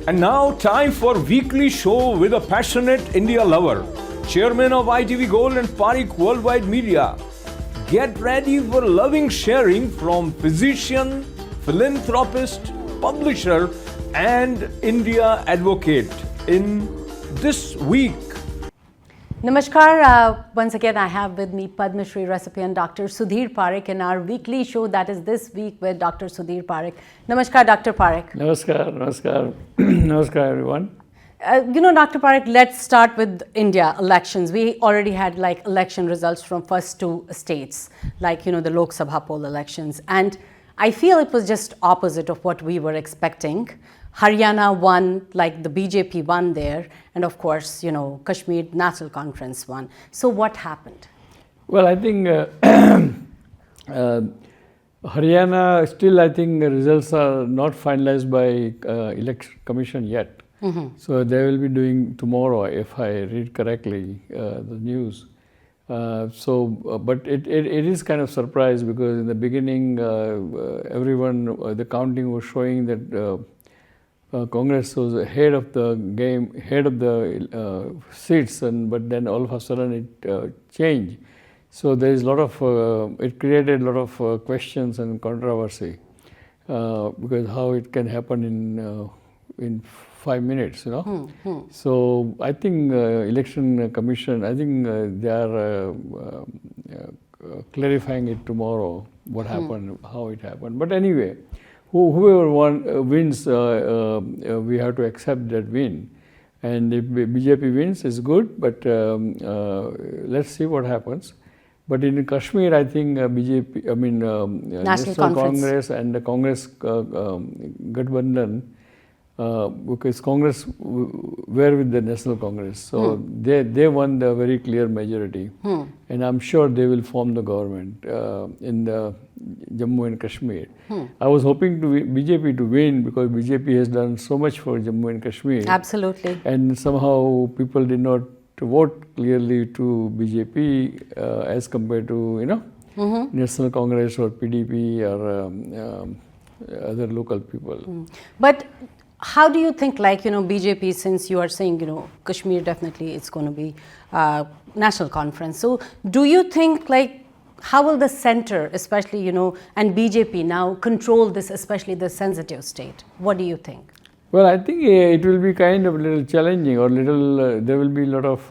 And now, time for weekly show with a passionate India lover, chairman of ITV Gold and Parikh Worldwide Media. Get ready for loving sharing from physician, philanthropist, publisher, and India advocate in this week. Namaskar. Once again, I have with me Padma Shri recipient Dr. Sudhir Parikh in our weekly show, that is this week with Dr. Sudhir Parikh. Namaskar, Dr. Parikh. Namaskar, namaskar. Namaskar, everyone. Dr. Parikh, let's start with India elections. We already had election results from first two states, the Lok Sabha poll elections. And I feel it was just opposite of what we were expecting. Haryana won, the BJP won there, and of course, Kashmir National Conference won. So what happened? Well, I think Haryana, still I think the results are not finalized by Election Commission yet. Mm-hmm. So they will be doing tomorrow, if I read correctly, the news. But it is kind of surprise because in the beginning, everyone, the counting was showing that Congress was ahead of the game, ahead of the seats, but then all of a sudden it changed. So there is a lot of, it created a lot of questions and controversy because how it can happen in 5 minutes, So I think Election Commission, I think they are clarifying it tomorrow, what happened, how it happened. But anyway, whoever wins, we have to accept that win. And if BJP wins, it's good, but let's see what happens. But in Kashmir, I think National Congress and the Congress Gathbandhan, because Congress were with the National Congress, so they won the very clear majority, and I'm sure they will form the government in the Jammu and Kashmir. I was hoping to BJP to win because BJP has done so much for Jammu and Kashmir. Absolutely. And somehow people did not vote clearly to BJP as compared to National Congress or PDP or other local people. But how do you think, BJP, since you are saying, Kashmir definitely it's going to be national conference. So do you think, how will the center, especially, and BJP now control this, especially the sensitive state? What do you think? Well, I think it will be kind of a little challenging or there will be a lot of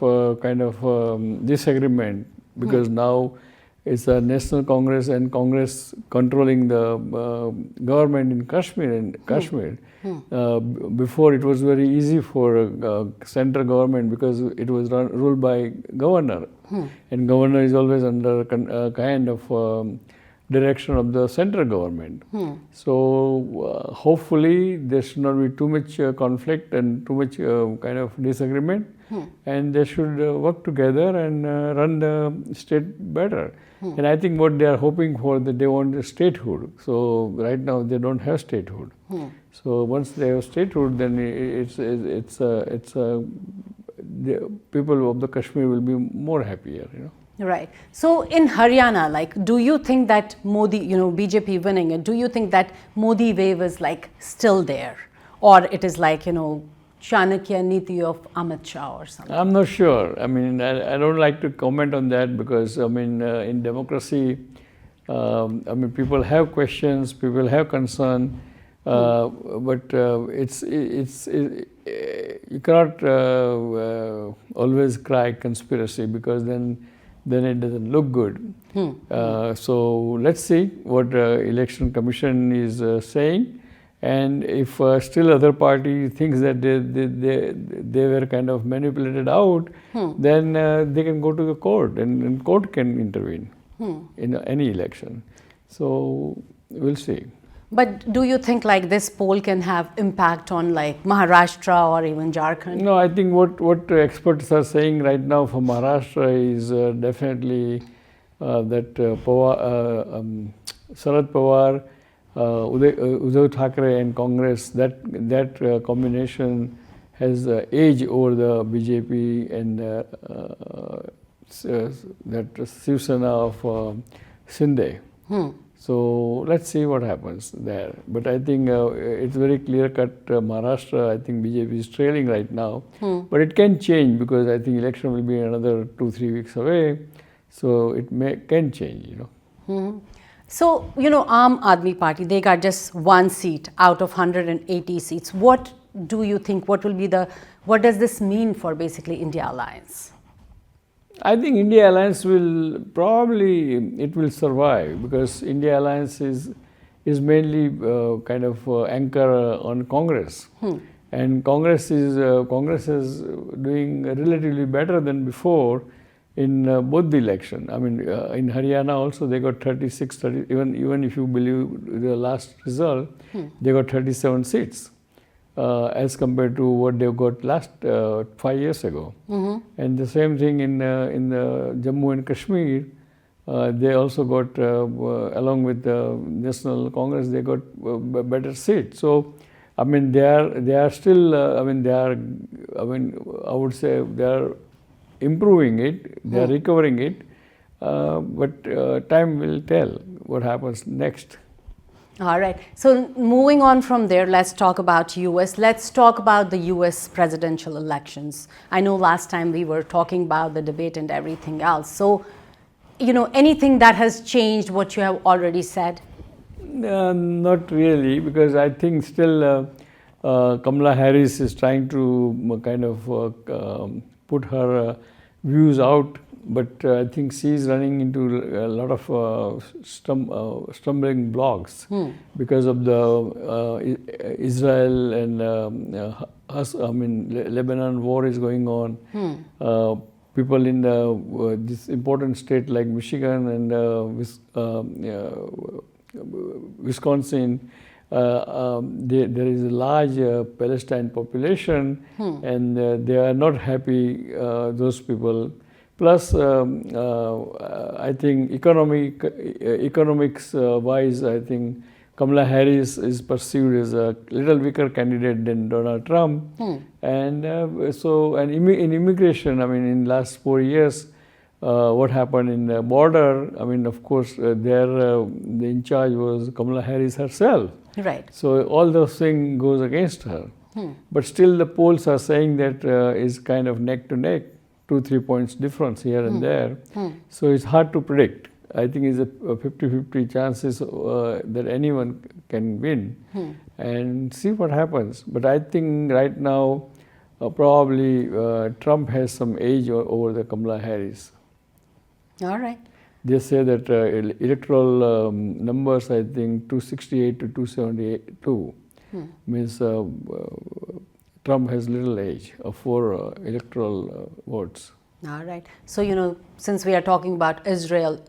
disagreement because now it's a National Congress and Congress controlling the government in Kashmir. Before it was very easy for central government because it was ruled by governor, and governor is always under kind of direction of the central government. So hopefully there should not be too much conflict and too much kind of disagreement, and they should work together and run the state better. And I think what they are hoping for, that they want statehood. So right now they don't have statehood. So once they have statehood, then the people of the Kashmir will be more happier. Right. So in Haryana, do you think that Modi, BJP winning it, do you think that Modi wave is still there, or it is Chanakya Niti of Amit Shah or something? I'm not sure. I mean, I don't like to comment on that because, in democracy, people have questions, people have concern, but you cannot always cry conspiracy because then it doesn't look good. So let's see what Election Commission is saying. And if still other party thinks that they were kind of manipulated out, then they can go to the court and court can intervene in any election. So we'll see. But do you think this poll can have impact on Maharashtra or even Jharkhand? No, I think what experts are saying right now for Maharashtra is definitely that Sharad Pawar, Uddhav Thackeray and Congress, that combination has edge over the BJP and that Shiv Sena of Shinde. So let's see what happens there. But I think it's very clear cut. Maharashtra, I think BJP is trailing right now. But it can change because I think election will be another 2-3 weeks away. So it can change, you know. So, you know, Aam Aadmi Party, they got just one seat out of 180 seats. What do you think, what does this mean for basically India Alliance? I think India Alliance will probably, it will survive because India Alliance is mainly kind of anchor on Congress. And Congress is doing relatively better than before in both the election. I mean, in Haryana also they got 30, even if you believe the last result, they got 37 seats. As compared to what they got last 5 years ago. And the same thing in the Jammu and Kashmir, they also got, along with the National Congress, they got better seats. So, I mean, they are still, I would say they are improving it, they are recovering it, but time will tell what happens next. All right. So moving on from there, let's talk about US. Let's talk about the US presidential elections. I know last time we were talking about the debate and everything else. So, you know, anything that has changed what you have already said? Not really, because I think still Kamala Harris is trying to kind of put her views out. But I think she's running into a lot of stumbling blocks because of the Israel and Lebanon war is going on. People in this important state like Michigan and Wisconsin, there is a large Palestine population, and they are not happy. Those people. Plus, I think economics-wise, I think Kamala Harris is perceived as a little weaker candidate than Donald Trump. And in immigration, I mean, in last 4 years, what happened in the border, I mean, of course, the in charge was Kamala Harris herself. Right. So all those things goes against her. But still the polls are saying that is kind of neck to neck. 2-3 points difference here and there. So it's hard to predict. I think it's a 50-50 chances that anyone can win and see what happens. But I think right now probably Trump has some edge over the Kamala Harris. All right. They say that electoral numbers, I think 268 to 272 means Trump has little edge of 4 electoral votes. All right. So, you know, since we are talking about Israel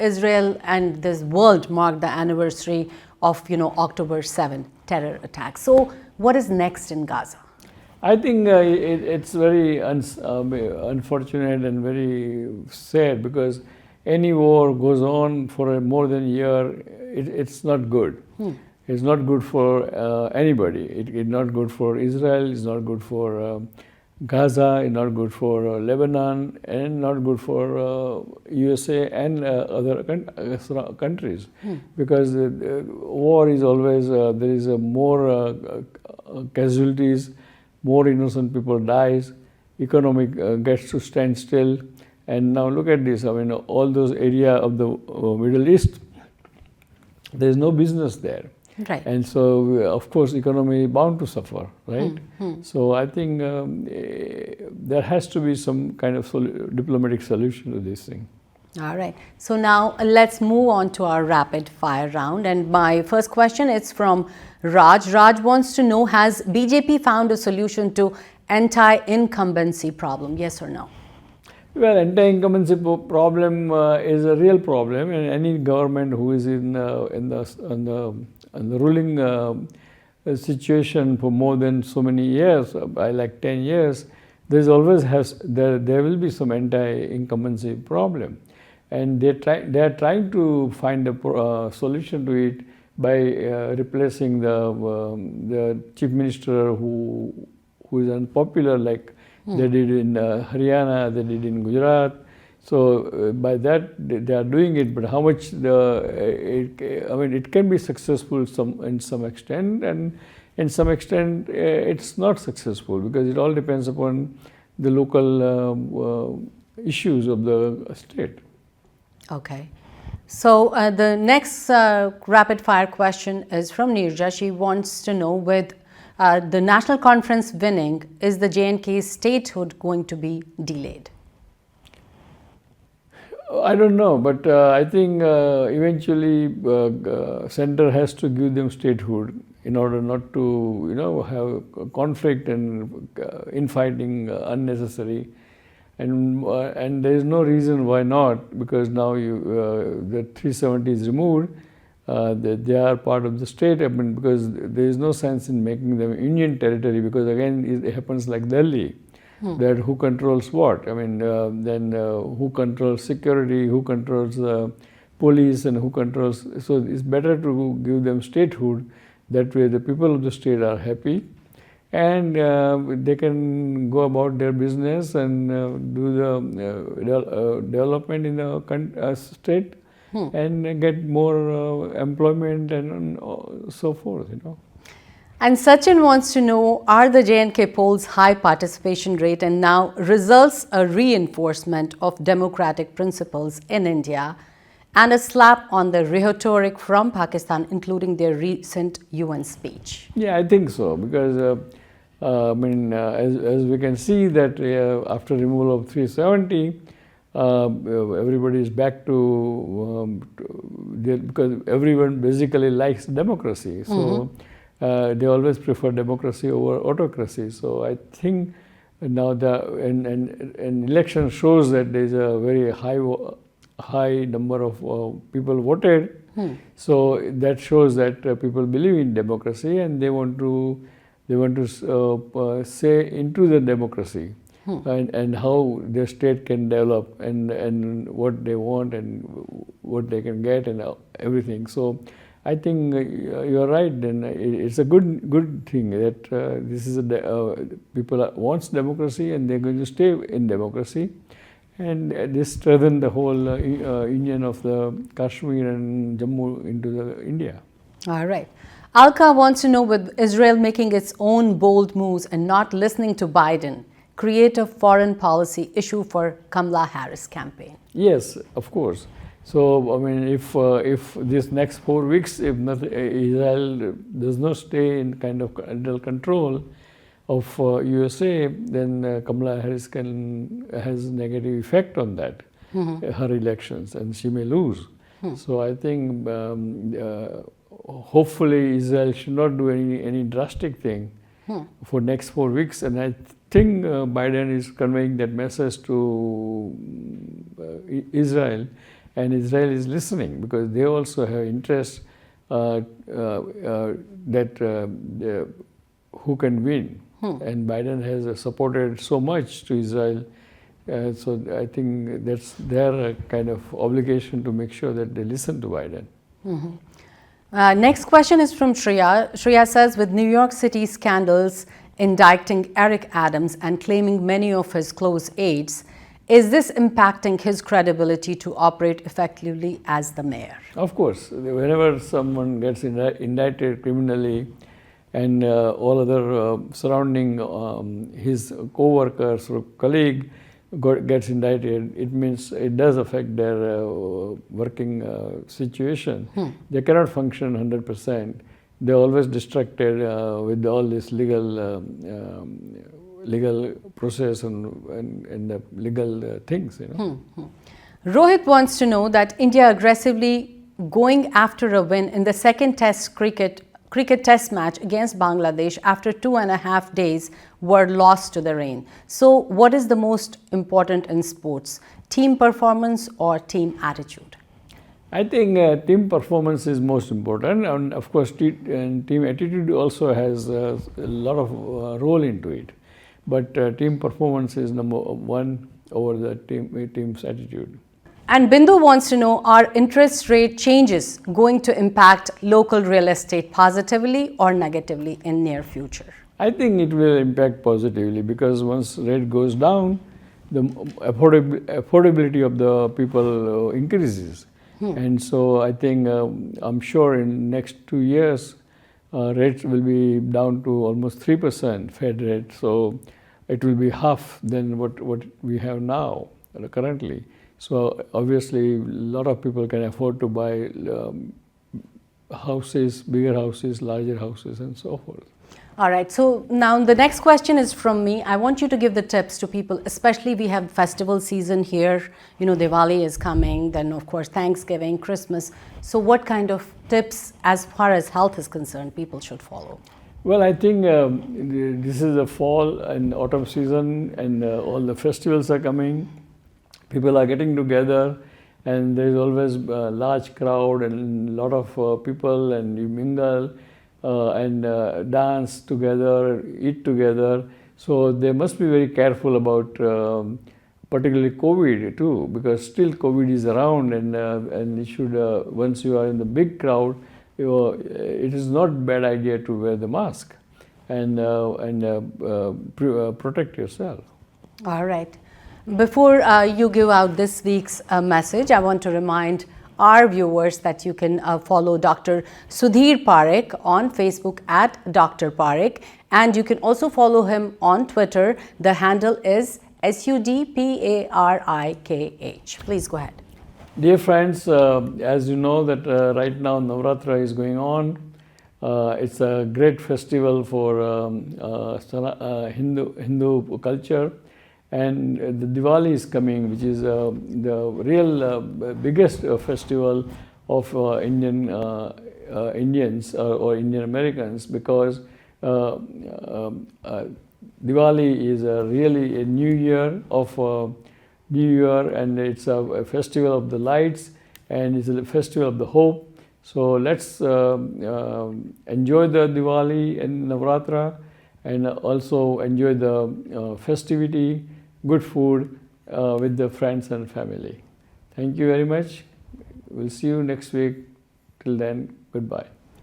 and this world marked the anniversary of, you know, October 7 terror attack. So, what is next in Gaza? I think it's very unfortunate and very sad because any war goes on for more than a year, it's not good. It's not good for anybody. It's not good for Israel, it's not good for Gaza, it's not good for Lebanon, and not good for USA and other countries. Because war is always, there is more casualties, more innocent people dies, economic gets to stand still. And now look at this, I mean, all those area of the Middle East, there is no business there. Right. And so, of course, economy is bound to suffer, right? So I think there has to be some kind of diplomatic solution to this thing. All right. So now let's move on to our rapid fire round. And my first question is from Raj. Raj wants to know, has BJP found a solution to anti-incumbency problem? Yes or no? Well, anti-incumbency problem is a real problem, and any government who is in the ruling situation for more than so many years, by like 10 years, there will be some anti-incumbency problem, and they are trying to find a solution to it by replacing the chief minister who is unpopular, like they did in Haryana, they did in Gujarat. So by that they are doing it, but how much it can be successful in some extent, and in some extent it's not successful, because it all depends upon the local issues of the state. Okay. So the next rapid fire question is from Nirja. She wants to know, with the national conference winning, is the J&K statehood going to be delayed? I don't know, but I think eventually center has to give them statehood in order not to have conflict and infighting unnecessary, and there is no reason why not, because now the 370 is removed. They are part of the state, because there is no sense in making them union territory, because again it happens like Delhi. That who controls what? Then who controls security, who controls police, and who controls. So it's better to give them statehood. That way, the people of the state are happy, and they can go about their business and do the development in the state, and get more employment and so forth. And Sachin wants to know, are the J&K polls high participation rate and now results a reinforcement of democratic principles in India and a slap on the rhetoric from Pakistan, including their recent UN speech? Yeah, I think so, because as we can see that after removal of 370, everybody is back to because everyone basically likes democracy. So they always prefer democracy over autocracy. So I think now an election shows that there is a very high number of people voted. So that shows that people believe in democracy, and they want to say into the democracy and how their state can develop, and what they want and what they can get and everything. So I think you are right. Then it's a good thing that this is people wants democracy, and they're going to stay in democracy, and this strengthen the whole union of the Kashmir and Jammu into the India. All right. Alka wants to know, with Israel making its own bold moves and not listening to Biden, create a foreign policy issue for Kamala Harris campaign? Yes, of course. So if this next 4 weeks, if Israel does not stay in kind of under control of USA, then Kamala Harris has negative effect on that, her elections, and she may lose. So I think hopefully Israel should not do any drastic thing for next 4 weeks, and I think Biden is conveying that message to Israel. And Israel is listening, because they also have interest that who can win. And Biden has supported so much to Israel. So I think that's their kind of obligation to make sure that they listen to Biden. Next question is from Shreya. Shreya says, with New York City scandals indicting Eric Adams and claiming many of his close aides, is this impacting his credibility to operate effectively as the mayor? Of course. Whenever someone gets indicted criminally, and all other surrounding his co-workers or colleague gets indicted, it means it does affect their working situation. They cannot function 100%. They're always distracted with all this legal process and the legal things. Rohit wants to know that India aggressively going after a win in the second test cricket test match against Bangladesh after 2.5 days were lost to the rain. So what is the most important in sports, team performance or team attitude? I think team performance is most important, and of course team attitude also has a lot of role into it. But team performance is number one over the team's attitude. And Bindu wants to know, are interest rate changes going to impact local real estate positively or negatively in near future? I think it will impact positively, because once rate goes down, the affordability of the people increases. And so I think, I'm sure in next 2 years, rates will be down to almost 3% Fed rate. So it will be half than what we have now currently. So obviously, a lot of people can afford to buy houses, bigger houses, larger houses, and so forth. All right, so now the next question is from me. I want you to give the tips to people, especially we have festival season here. You know, Diwali is coming, then of course Thanksgiving, Christmas. So what kind of tips as far as health is concerned people should follow? Well, I think this is the fall and autumn season, and all the festivals are coming. People are getting together, and there is always a large crowd and a lot of people, and you mingle and dance together, eat together. So they must be very careful about particularly COVID too, because still COVID is around, and you should once you are in the big crowd, it is not bad idea to wear the mask and protect yourself. All right. Before you give out this week's message, I want to remind our viewers that you can follow Dr. Sudhir Parikh on Facebook at Dr. Parikh, and you can also follow him on Twitter. The handle is SUDPARIKH. Please go ahead. Dear friends, as you know that right now Navratra is going on. It's a great festival for Hindu culture. And the Diwali is coming, which is the real biggest festival of Indians or Indian Americans, because Diwali is really a new year and it's a festival of the lights, and it's a festival of the hope. So let's enjoy the Diwali and Navratra, and also enjoy the festivity, good food with the friends and family. Thank you very much. We'll see you next week. Till then, goodbye.